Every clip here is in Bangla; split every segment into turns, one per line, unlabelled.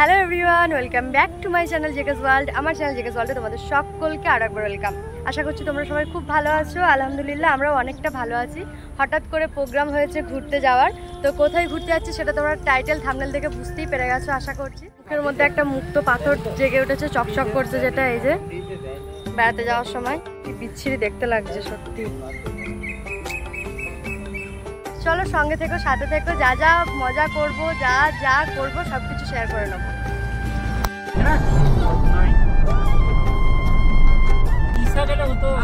Hello everyone, welcome back to my channel JK's world. আমার চ্যানেল জেকেস ওয়ার্ল্ডে তোমাদের সকলকে আরেকবার ওয়েলকাম। আশা করছি তোমরা সবাই খুব ভালো আছো। আলহামদুলিল্লাহ আমরাও অনেকটা ভালো আছি। হঠাৎ করে প্রোগ্রাম হয়েছে ঘুরতে যাওয়ার, তো কোথায় ঘুরতে যাচ্ছি সেটা তোমরা টাইটেল থাম্বনেল দেখে বুঝতেই পেরে গেছো আশা করছি। মুখের মধ্যে একটা মুক্ত পাথর জেগে উঠেছে, চকচক করছে, যেটা এই যে বেড়াতে যাওয়ার সময় কি বিচ্ছিরি দেখতে লাগছে সত্যি। চলো সঙ্গে থেকো, সাথে থেকো, যা যা মজা করব, যা যা করব সবকিছু শেয়ার করে নেবো।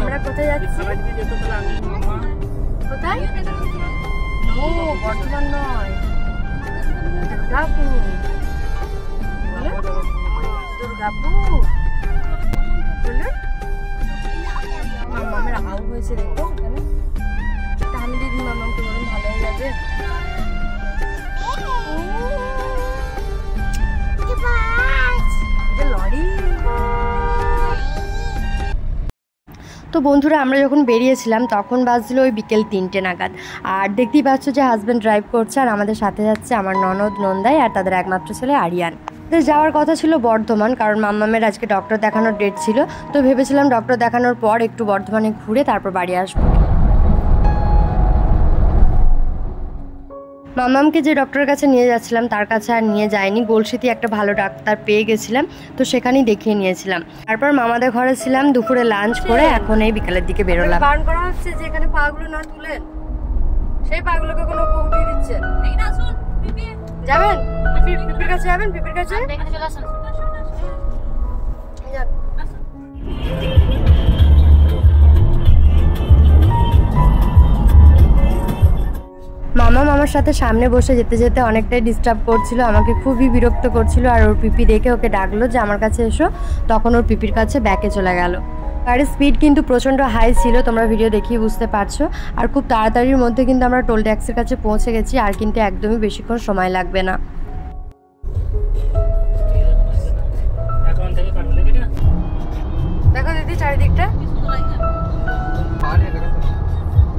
আমরা কোথায় যাচ্ছি? কোথায়? ও বর্ধমান নয়, দুর্গাপুর। দুর্গাপুর বললেন মামামের আউ হয়েছে, দেখো এখানে। আমি দিদি মামাকে বলুন ভালো হয়ে যাবে। তো বন্ধুরা, আমরা যখন বেরিয়েছিলাম তখন বাজছিল ওই বিকেল 3টে নাগাদ। আর দেখতেই পাচ্ছ যে হাজব্যান্ড ড্রাইভ করছে আর আমাদের সাথে যাচ্ছে আমার ননদ নন্দাই আর তাদের একমাত্র ছেলে আরিয়ান। যাওয়ার কথা ছিল বর্ধমান, কারণ মাম্মামের আজকে ডক্টর দেখানোর ডেট ছিল। তো ভেবেছিলাম ডক্টর দেখানোর পর একটু বর্ধমানে ঘুরে তারপর বাড়ি আসবো। মামামকে যে ডক্টরের কাছে নিয়ে যাচ্ছিলাম তার কাছে আর নিয়ে যাইনি, গলসিতে একটা ভালো ডাক্তার পেয়ে গেছিলাম, তো সেখানেই দেখিয়ে নিয়েছিলাম। তারপর মামাদের ঘরে ছিলাম, দুপুরে লাঞ্চ করে এখন এই বিকালের দিকে বেরোলাম। বারণ করা হচ্ছে যে এখানে পাগুলো না তুলেন, সেই পাগুলোকে কোনো পৌঁছে দিচ্ছেন। যাবেন পিপির কাছে, যাবেন পিপির কাছে। মামা আমার সাথে সামনে বসে যেতে যেতে অনেকটাই ডিস্টার্ব করছিল, আমাকে খুবই বিরক্ত করছিল। আর ওর পিপি দেখে ওকে ডাকলো যে আমার কাছে এসো, তখন ওর পিপির কাছে ব্যাকে চলে গেল। গাড়ির স্পিড কিন্তু প্রচণ্ড হাই ছিল, তোমরা ভিডিও দেখিয়ে বুঝতে পারছো। আর খুব তাড়াতাড়ির মধ্যে কিন্তু আমরা টোল ট্যাক্সির কাছে পৌঁছে গেছি, আর কিন্তু একদমই বেশিক্ষণ সময় লাগবে না। দেখো দিদি চারিদিকটা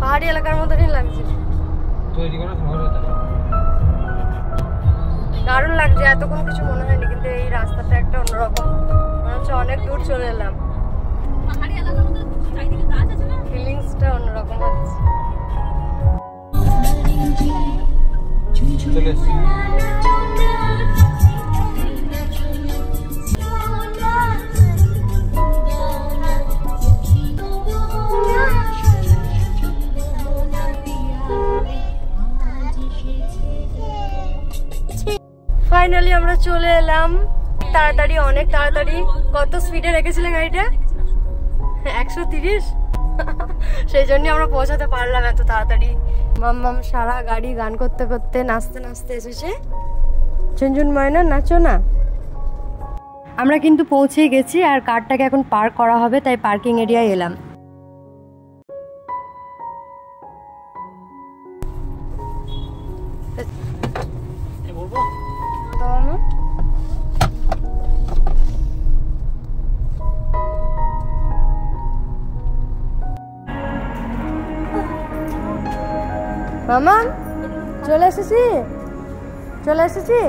পাহাড়ি এলাকার মতনই লাগছে, দারুণ লাগছে। এতক্ষণ কিছু মনে হয়নি, কিন্তু এই রাস্তাটা একটা অন্যরকম মনে হচ্ছে, অনেক দূর চলে এলাম। ফিলিংসটা অন্যরকম হচ্ছে। ফাইনালি আমরা চলে এলাম তাড়াতাড়ি, অনেক তাড়াতাড়ি। কত স্পিডে রেখেছিলেন গাড়িটা? 130। সেই জন্য আমরা পৌঁছাতে পারলাম এত তাড়াতাড়ি। মাম্মাম সারা গাড়ি গান করতে করতে নাচতে নাচতে এসেছে। ঝুনঝুন ময়না নাচো না। আমরা কিন্তু পৌঁছেই গেছি, আর কারটাকে এখন পার্ক করা হবে, তাই পার্কিং এরিয়ায় এলাম। মামা চলে এসেছি, চলে এসেছি।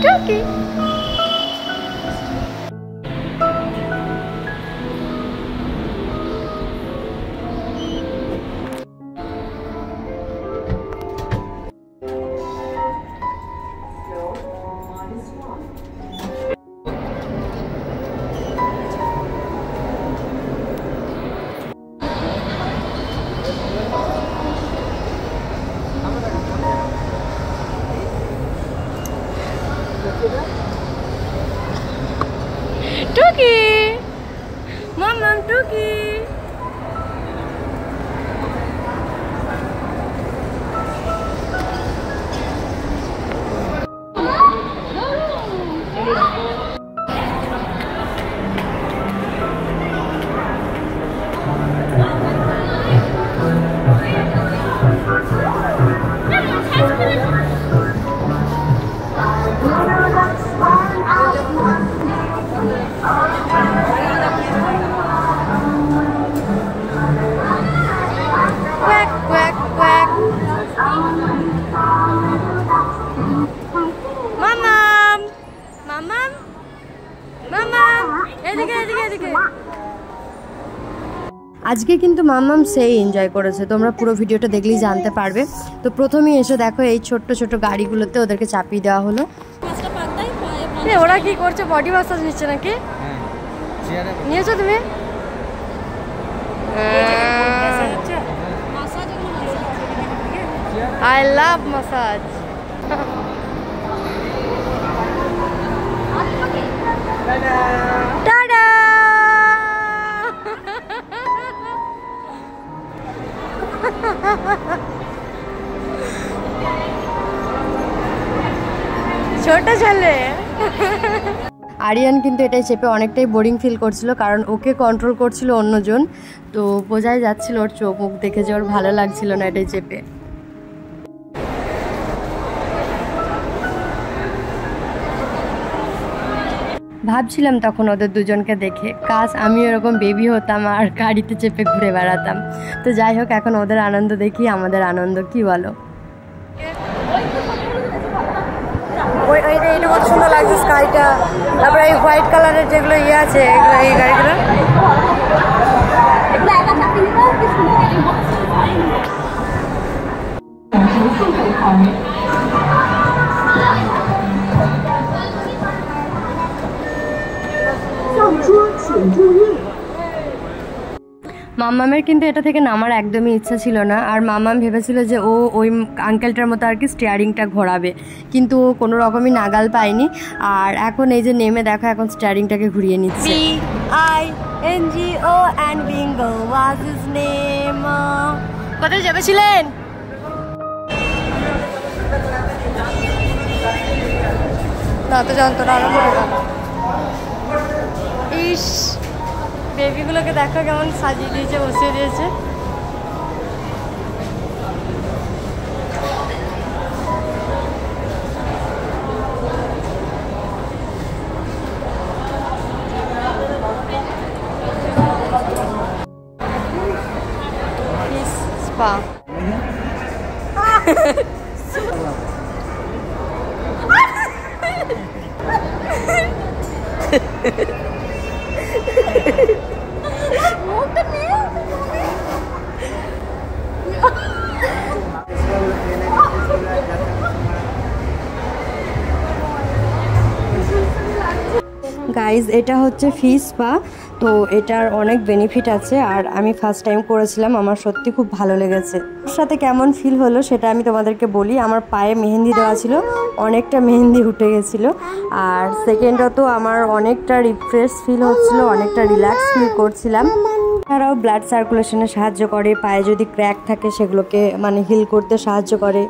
টুকি এদিকে। আজকে কিন্তু মাম্মাম সেই এনজয় করেছে, তোমরা পুরো ভিডিওটা দেখলেই জানতে পারবে। তো প্রথমেই এসে দেখো এই ছোট্ট ছোট গাড়িগুলোতে ওদেরকে চাপিয়ে দেওয়া হলো। ওরা কি করছে, বডি ম্যাসাজ নিচ্ছে নাকি? নিয়েছো তুমি? I love massage. Ta-da! ছোট ছেলে আরিয়ান কিন্তু এটাই চেপে অনেকটাই বোরিং ফিল করছিল, কারণ ওকে কন্ট্রোল করছিল অন্যজন। তো বোঝাই যাচ্ছিল ওর চোখ মুখ দেখে যে ওর ভালো লাগছিল না এটাই চেপে। ভাবছিলাম তখন ওদের দুজনকে দেখে, কাজ আমি এরকম বেবি হতাম আর গাড়িতে চেপে ঘুরে বেড়াতাম। তো যাই হোক, এখন ওদের আনন্দ দেখি আমাদের আনন্দ, কি বলো? এটা কত সুন্দর লাগছে স্কাইটা। তারপরে এই হোয়াইট কালারের যেগুলো ইয়ে আছে এই গাড়িগুলো, মাম্মামের কিন্তু এটা থেকে নামার একদমই ইচ্ছা ছিল না। আর মাম্মাম ভেবেছিল যে ও ওই আঙ্কেলটার মতো আর কি স্টিয়ারিংটা ঘোরাবে, কিন্তু ও কোনো রকমই নাগাল পায়নি। আর এখন এই যে নেমে দেখো এখন স্টিয়ারিংটাকে ঘুরিয়ে নিচ্ছে। BINGO and bingo was his name. কোথায় যাবেছিলেন? না তো জানতো না। ইস, বেবিগুলোকে দেখো কেমন সাজিয়ে দিয়েছে, বসিয়ে দিয়েছে। স্পা গাইজ, এটা হচ্ছে ফিশ স্পা। তো এটার অনেক বেনিফিট আছে, আর আমি ফার্স্ট টাইম করেছিলাম, আমার সত্যি খুব ভালো লেগেছে। ওর সাথে কেমন ফিল হলো সেটা আমি তোমাদেরকে বলি। আমার পায়ে মেহেন্দি দেওয়া ছিল, অনেকটা মেহেন্দি উঠে গেছিলো। আর সেকেন্ডত আমার অনেকটা রিফ্রেশ ফিল হচ্ছিল, অনেকটা রিল্যাক্স ফিল করছিলাম। এছাড়াও ব্লাড সার্কুলেশনে সাহায্য করে, পায়ে যদি ক্র্যাক থাকে সেগুলোকে মানে হিল করতে সাহায্য করে।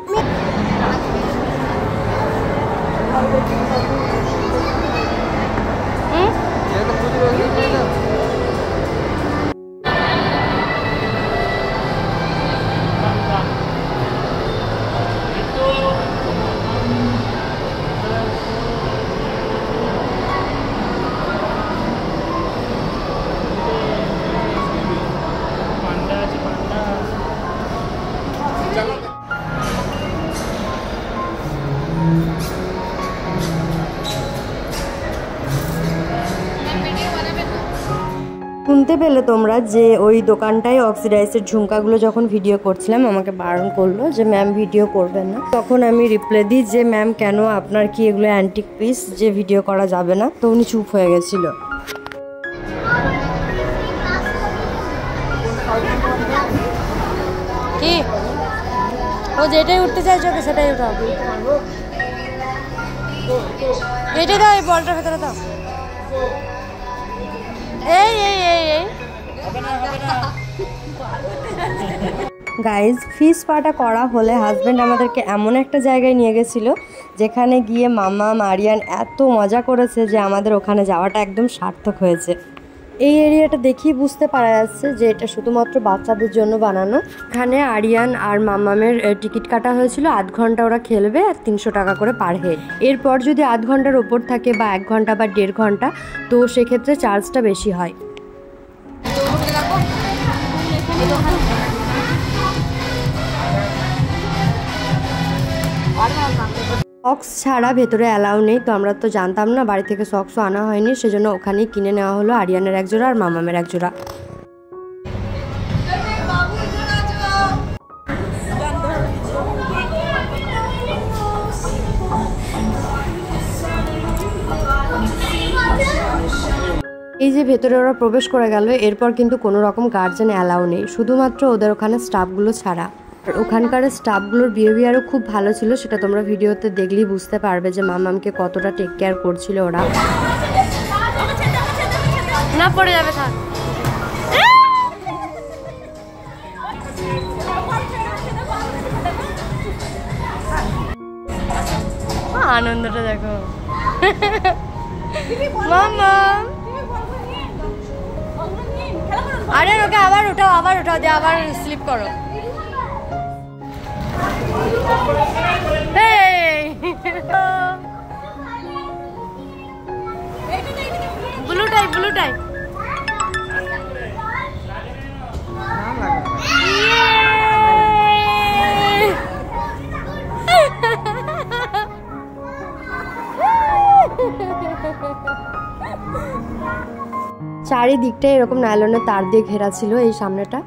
শুনতে পেলে তোমরা যে ওই দোকানটায় অক্সিডাইজের ঝুমকাগুলো যখন ভিডিও করছিলাম আমাকে বারণ করলো যে ম্যাম ভিডিও করবেন না। তখন আমি রিপ্লাই দিই যে ম্যাম কেন, আপনার কি এগুলো অ্যান্টিক পিস যে ভিডিও করা যাবে না? তো উনি চুপ হয়ে গেছিল। কি ও যেটাই উঠতে চাইছে ওকে সেটাই উঠাও। এটাই দাও, এই বলটার ভেতরে দাও। গাইজ, ফিশ স্পাটা করা হলে হাজব্যান্ড আমাদেরকে এমন একটা জায়গায় নিয়ে গেছিলো যেখানে গিয়ে মাম্মা আরিয়ান এত মজা করেছে যে আমাদের ওখানে যাওয়াটা একদম সার্থক হয়েছে। এই এরিয়াটা দেখেই বুঝতে পারা যাচ্ছে যে এটা শুধুমাত্র বাচ্চাদের জন্য বানানো। এখানে আরিয়ান আর মাম্মামের টিকিট কাটা হয়েছিল, 8 ঘন্টা ওরা খেলবে আর 300 টাকা করে পার হেড। এরপর যদি 8 ঘন্টার ওপর থাকে বা 1 ঘন্টা বা 1.5 ঘন্টা, তো সেক্ষেত্রে চার্জটা বেশি হয়। সক্স ছাড়া ভেতরে অ্যালাউ নেই, তো আমরা তো জানতাম না, বাড়ি থেকে সক্সও আনা হয়নি, সেজন্য ওখানেই কিনে নেওয়া হলো আরিয়ানের এক জোড়া আর মামামের এক জোড়া। এই যে ভেতরে ওরা প্রবেশ করে গেল, এরপর কিন্তু কোনো রকম গার্জেন অ্যালাউ নেই, শুধুমাত্র ওদের ওখানে স্টাফগুলো ছাড়া। ওখানকার স্টাফগুলোর বিহেভিয়ারও খুব ভালো ছিল, সেটা তোমরা ভিডিওতে দেখলেই বুঝতে পারবে যে মামামকে কতটা টেক কেয়ার করছিল ওরা। না পড়ে যাবে, থাক। আনন্দটা দেখো মামাম। আরে ওকে আবার ওঠাও দিয়ে আবার স্লিপ করো। ব্লু টাইপ চারিদিকটা এরকম নাইলনের তার দিয়ে ঘেরা ছিল এই সামনেটা,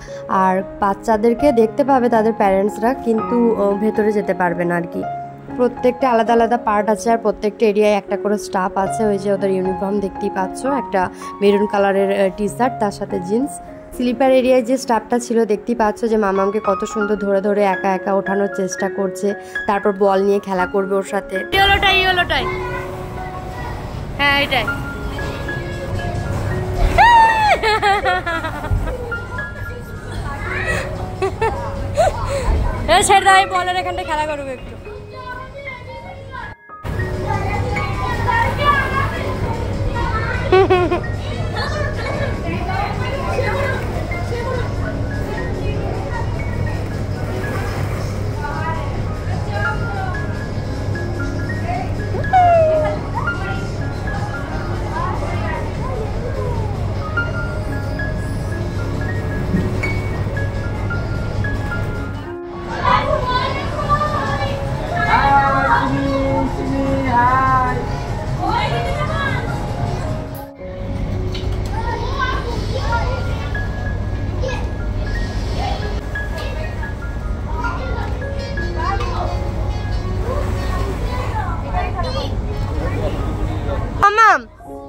আর বাচ্চাদেরকে দেখতে পাবে তাদের প্যারেন্টসরা, কিন্তু ভেতরে যেতে পারবে না আর কি। প্রত্যেকটা আলাদা আলাদা পার্ট আছে, আর প্রত্যেকটা এরিয়ায় একটা করে স্টাফ আছে। ওই যে ওদের ইউনিফর্ম দেখতেই পাচ্ছ, একটা মেরুন কালারের টি শার্ট, তার সাথে জিন্স। স্লিপার এরিয়ায় যে স্টাফটা ছিল দেখতেই পাচ্ছ যে মামামকে কত সুন্দর ধরে ধরে একা একা ওঠানোর চেষ্টা করছে, তারপর বল নিয়ে খেলা করবে ওর সাথে। ইয়েলোটাই হ্যাঁ এটাই। ছেড়ে দাও, বলের এখানটা খেলা করবে একটু।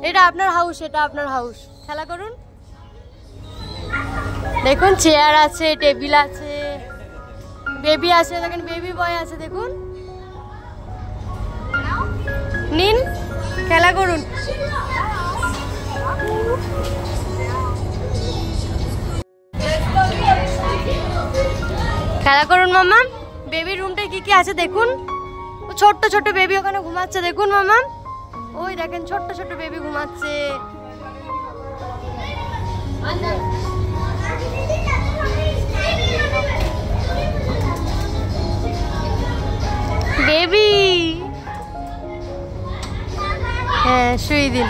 এটা আপনার হাউস, এটা আপনার হাউস, খেলা করুন। দেখুন চেয়ার আছে, টেবিল আছে, বেবি আছে, দেখেন বেবি বয় আছে, দেখুন নিন খেলা করুন। খেলা করুন মামা। বেবির রুমটায় কি কি আছে দেখুন, ছোট্ট ছোট্ট বেবি ওখানে ঘুমাচ্ছে, দেখুন মামা, ওই দেখেন ছোট্ট ছোট্ট বেবি ঘুমাচ্ছে। বেবি হ্যাঁ শুয়ে দিন।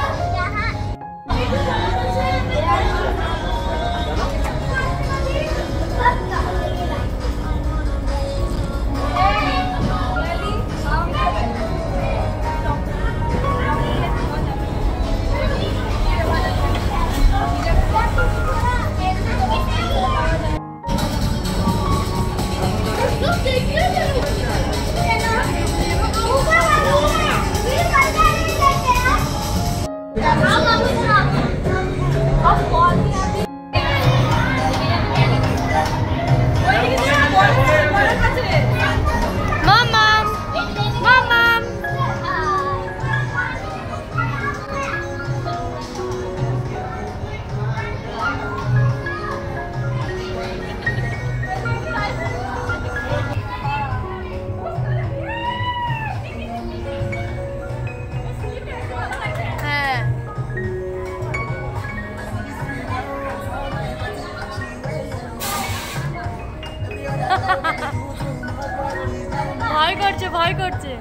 ভয় করছে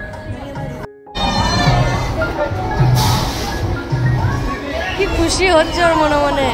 কি খুশি হচ্ছে ওর মনে মনে।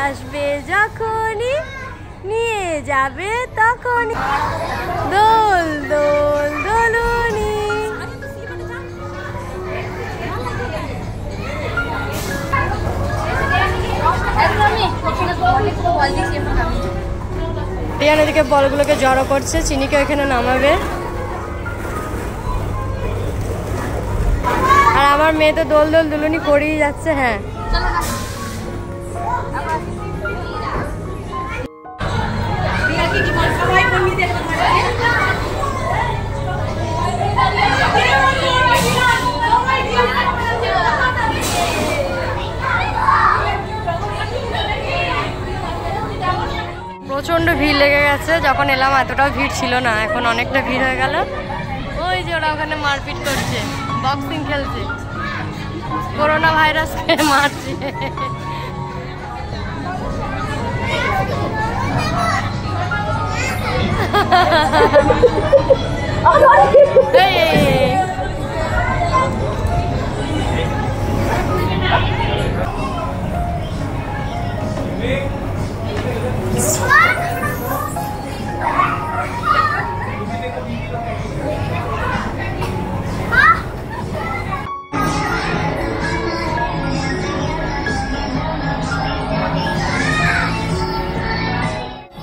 আসবে যখনই নিয়ে যাবে তখনই দোল দোল দোলনি। রিয়ান এদিকে বলগুলোকে জড়ো করছে, চিনিকে ওইখানে নামাবে। আর আমার মেয়ে তো দোল দোল দুলুনি করেই যাচ্ছে। হ্যাঁ প্রচন্ড ভিড় লেগে গেছে। যখন এলাম এতটাও ভিড় ছিল না, এখন অনেকটা ভিড় হয়ে গেল। ওই যে ওরা ওখানে মারপিট করছে, বক্সিং খেলছে, করোনা ভাইরাসকে মারছে।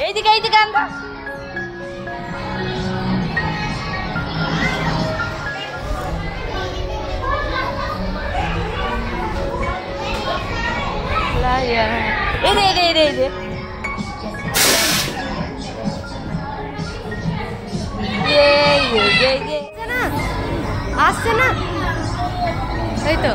এইদিকে এইদিকে আমরা আসছে না, এই তো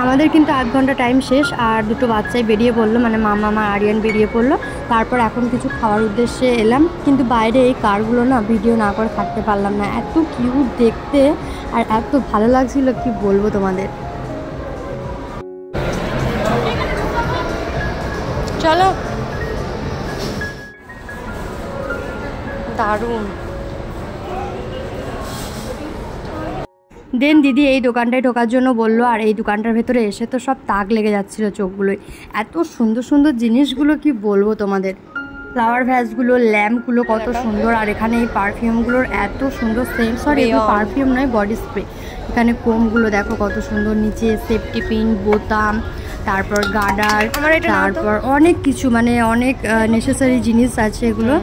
আমাদের কিন্তু 8 ঘন্টা টাইম শেষ। আর দুটো বাচ্চাই বেরিয়ে পড়লো, মানে মামা মা আরিয়ান বেরিয়ে পড়লো। তারপর এখন কিছু খাওয়ার উদ্দেশ্যে এলাম, কিন্তু বাইরে এই কারগুলো না ভিডিও না করে থাকতে পারলাম না। এত কিউট দেখতে আর এত ভালো লাগছিল, কি বলবো তোমাদের। চলো, দারুণ। দেন দিদি এই দোকানটায় ঢোকার জন্য বললো, আর এই দোকানটার ভেতরে এসে তো সব তাক লেগে যাচ্ছিলো চোখগুলোয়। এত সুন্দর সুন্দর জিনিসগুলো কি বলবো তোমাদের। ফ্লাওয়ার ভ্যাসগুলো, ল্যাম্পগুলো কত সুন্দর। আর এখানে এই পারফিউমগুলোর এত সুন্দর সেন্ট, সরি এগুলো পারফিউম নয়, বডি স্প্রে। এখানে কোমগুলো দেখো কত সুন্দর, নিচে সেফটি পিন, বোতাম, তারপর গার্ডার, তারপর অনেক কিছু, মানে অনেক নেসেসারি জিনিস আছে এগুলো।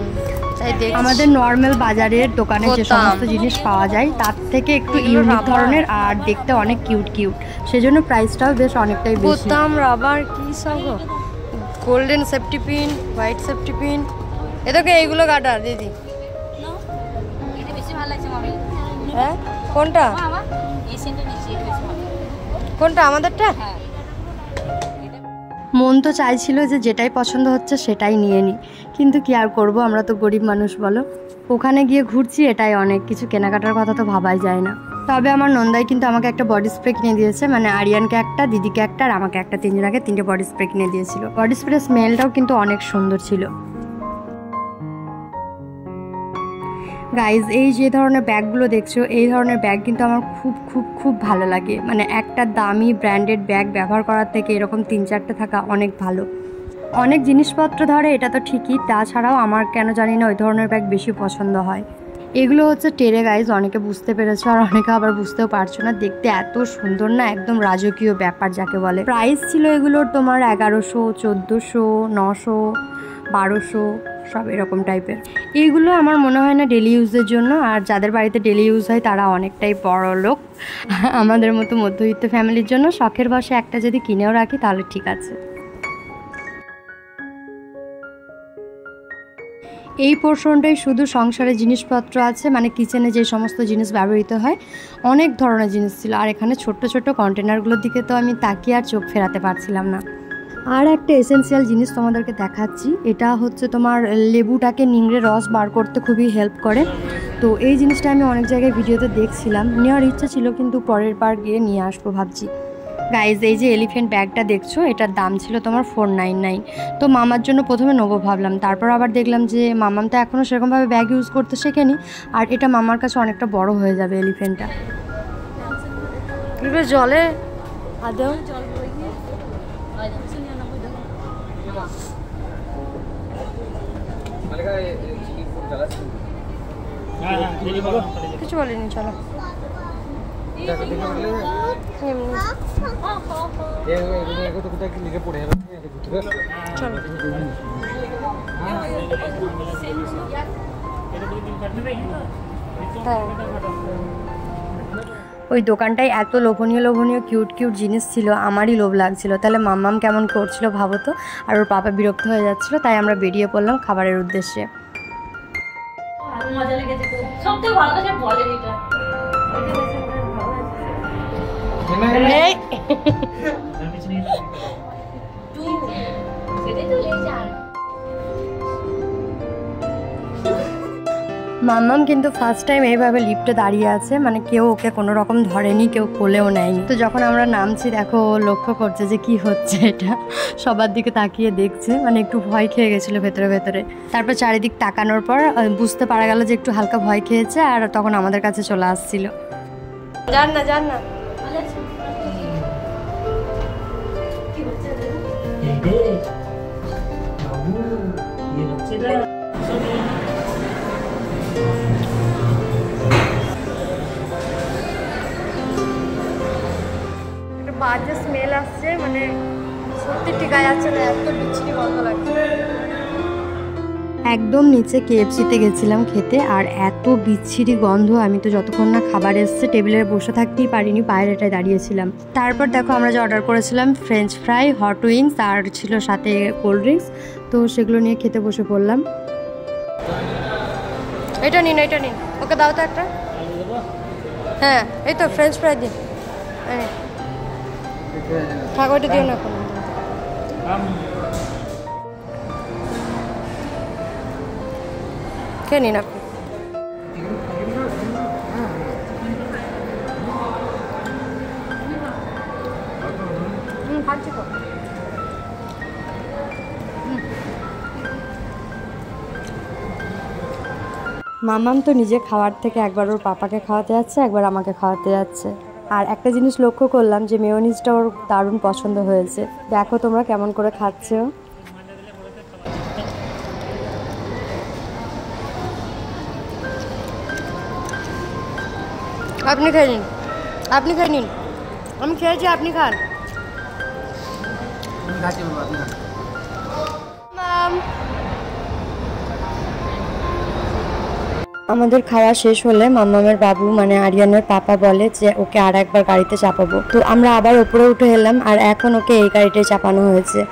আমাদের নর্মাল বাজারের দোকানে যে সমস্ত জিনিস পাওয়া যায় তার থেকে একটু ইউনিক ধরনের, আর দেখতে অনেক কিউট কিউট, সেজন্য প্রাইসটাও বেশ অনেকটাই বেশি। বোতাম, রাবার, কি সব, golden safety pin, white safety pin, এটাকে এইগুলো গার্ডার দিদি। হ্যাঁ কোনটা কোনটা আমাদেরটা? মন তো চাইছিল যে যেটাই পছন্দ হচ্ছে সেটাই নিয়ে নিই, কিন্তু কি আর করব, আমরা তো গরিব মানুষ বলো। ওখানে গিয়ে ঘুরছি, এটাই অনেক, কিছু কেনাকাটার কথা তো ভাবাই যায় না। তবে আমার নন্দাই কিন্তু আমাকে একটা বডি স্প্রে কিনে দিয়েছে, মানে আরিয়ানকে একটা, দিদিকে একটা, আর আমাকে একটা, তিনজনকে 3টে বডি স্প্রে কিনে দিয়েছিল। বডি স্প্রে স্মেলটাও কিন্তু অনেক সুন্দর ছিল। গাইজ এই যে ধরনের ব্যাগগুলো দেখছো, এই ধরনের ব্যাগ কিন্তু আমার খুব খুব খুব ভালো লাগে। মানে একটা দামি ব্র্যান্ডেড ব্যাগ ব্যবহার করার থেকে এরকম 3-4টে থাকা অনেক ভালো। অনেক জিনিসপত্র ধরে এটা তো ঠিকই, তাছাড়াও আমার কেন জানি না ওই ধরনের ব্যাগ বেশি পছন্দ হয়। এগুলো হচ্ছে টেরে গাইজ, অনেকে বুঝতে পেরেছো আর অনেকে আবার বুঝতেও পারছো না। দেখতে এত সুন্দর না, একদম রাজকীয় ব্যাপার যাকে বলে। প্রাইস ছিল এগুলোর তোমার 1100, 1400, 900, 1200 সব এরকম টাইপের। এইগুলো আমার মনে হয় না ডেলি ইউজের জন্য, আর যাদের বাড়িতে ডেলি ইউজ হয় তারা অনেকটাই বড় লোক। আমাদের মতো মধ্যবিত্ত ফ্যামিলির জন্য শখের বশে একটা যদি কিনেও রাখি তাহলে ঠিক আছে। এই পোর্শনটাই শুধু সংসারের জিনিসপত্র আছে, মানে কিচেনে যে সমস্ত জিনিস ব্যবহৃত হয়, অনেক ধরনের জিনিস ছিল। আর এখানে ছোট্ট ছোট্ট কন্টেনারগুলোর দিকে তো আমি তাকিয়ে আর চোখ ফেরাতে পারছিলাম না। আর একটা এসেন্সিয়াল জিনিস তোমাদেরকে দেখাচ্ছি, এটা হচ্ছে তোমার লেবুটাকে নিংড়ে রস বার করতে খুবই হেল্প করে। তো এই জিনিসটা আমি অনেক জায়গায় ভিডিওতে দেখছিলাম, নেওয়ার ইচ্ছা ছিল, কিন্তু পরের বার গিয়ে নিয়ে আসবো ভাবছি। গাইজ এই যে এলিফ্যান্ট ব্যাগটা দেখছো, এটার দাম ছিল তোমার 499। তো মামার জন্য প্রথমে নেবো ভাবলাম, তারপর আবার দেখলাম যে মামাম তো এখনও সেরকমভাবে ব্যাগ ইউজ করতে শেখেনি, আর এটা মামার কাছে অনেকটা বড় হয়ে যাবে এলিফ্যান্টটা। জলে আদৌ কিছু বলিনি, চলো ওই দোকানটায় এত লোভনীয় লোভনীয় কিউট কিউট জিনিস ছিল, আমারই লোভ লাগছিল। তাহলে মাম্মাম কেমন করছিল ভাবো তো, আর ওর পাপা বিরক্ত হয়ে যাচ্ছিল, তাই আমরা বেরিয়ে পড়লাম খাবারের উদ্দেশ্যে।
মজা লেগেছে, সবথেকে ভালো কাছে বলে এটা
মাম্মাম কিন্তু ফার্স্ট টাইম এইভাবে লিফটে দাঁড়িয়ে আছে, মানে কেউ ওকে কোনো রকম ধরেনি, কেউ কোলেও নেয়নি। তো যখন আমরা নামছি দেখো লক্ষ্য করছে যে কি হচ্ছে, এটা সবার দিকে তাকিয়ে দেখছে, মানে একটু ভয় খেয়ে গেছিলো ভেতরে ভেতরে। তারপর চারিদিক তাকানোর পর বুঝতে পারা গেল যে একটু হালকা ভয় খেয়েছে, আর তখন আমাদের কাছে চলে আসছিল। জান না জান না বাজে স্মেল আসছে, মানে সত্যি টিকা যাচ্ছে না, এত বিচ্ছিরি গন্ধ লাগছে। একদম নিচে KFC-তে গেছিলাম খেতে, আর এত বিচ্ছিরি গন্ধ, আমি তো যতক্ষণ না খাবার এসছে টেবিলে বসে থাকতেই পারিনি, বাইরেটায় দাঁড়িয়েছিলাম। তারপর দেখো আমরা যে অর্ডার করেছিলাম ফ্রেঞ্চ ফ্রাই, হট উইংস, আর ছিল সাথে কোল্ড ড্রিঙ্কস, তো সেগুলো নিয়ে খেতে বসে পড়লাম। এটা নিন, এটা নিন, ওকে দাও তো একটা। হ্যাঁ এই তো ফ্রেঞ্চ ফ্রাই দিন, থাক ওইটা দিও না এখন। খেয়ে নিন আপনি। খাচ্ছি তো। মামাম তো নিজে খাওয়ার থেকে একবার ওর পাপাকে খাওয়াতে যাচ্ছে, একবার আমাকে খাওয়াতে যাচ্ছে। আর একটা জিনিস লক্ষ্য করলাম যে মেয়োনিজটা ওর দারুণ পছন্দ হয়েছে। দেখো তোমরা কেমন করে খাচ্ছে ও। আপনি খেয়ে নিন, আপনি খেয়ে নিন, আমি খেয়েছি, আপনি খান। আমাদের খাওয়া শেষ হলে মাম্মামের বাবু মানে আরিয়ানের পাপা বলে যে ওকে আর একবার গাড়িতে চাপাবো। তো আমরা আবার উপরে উঠে এলাম, আর এখন ওকে এই গাড়িটাই চাপানো হয়েছে।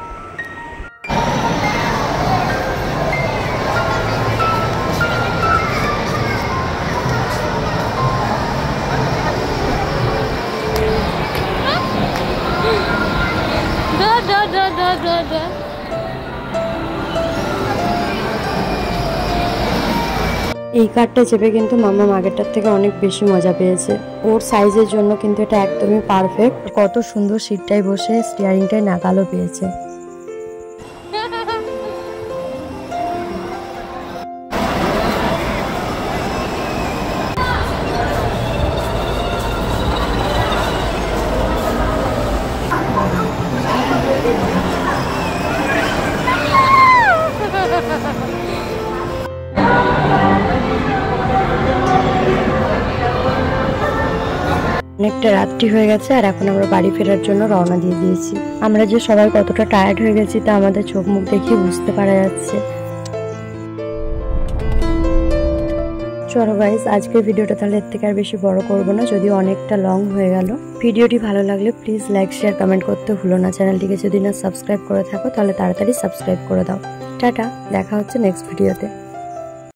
এই কারটা চেপে কিন্তু মাম্মাম আগেরটার থেকে অনেক বেশি মজা পেয়েছে। ওর সাইজের জন্য কিন্তু এটা একদমই পারফেক্ট। কত সুন্দর সিটটায় বসে স্টিয়ারিংটায় নাগালও পেয়েছে। অনেকটা রাত্রি হয়ে গেছে, আর এখন আমরা বাড়ি ফেরার জন্য রওনা দিয়ে দিয়েছি। আমরা যে সবাই কতটা টায়ার্ড হয়ে গেছি তা আমাদের চোখ মুখ দেখে বুঝতে পারা যাচ্ছে। চলো গাইস, আজকের ভিডিওটা তাহলে এর থেকে আর বেশি বড় করবো না, যদিও অনেকটা লং হয়ে গেল। ভিডিওটি ভালো লাগলে প্লিজ লাইক শেয়ার কমেন্ট করতে ভুলো না। চ্যানেলটিকে যদি না সাবস্ক্রাইব করে থাকো তাহলে তাড়াতাড়ি সাবস্ক্রাইব করে দাও। টাটা, দেখা হচ্ছে নেক্সট ভিডিওতে।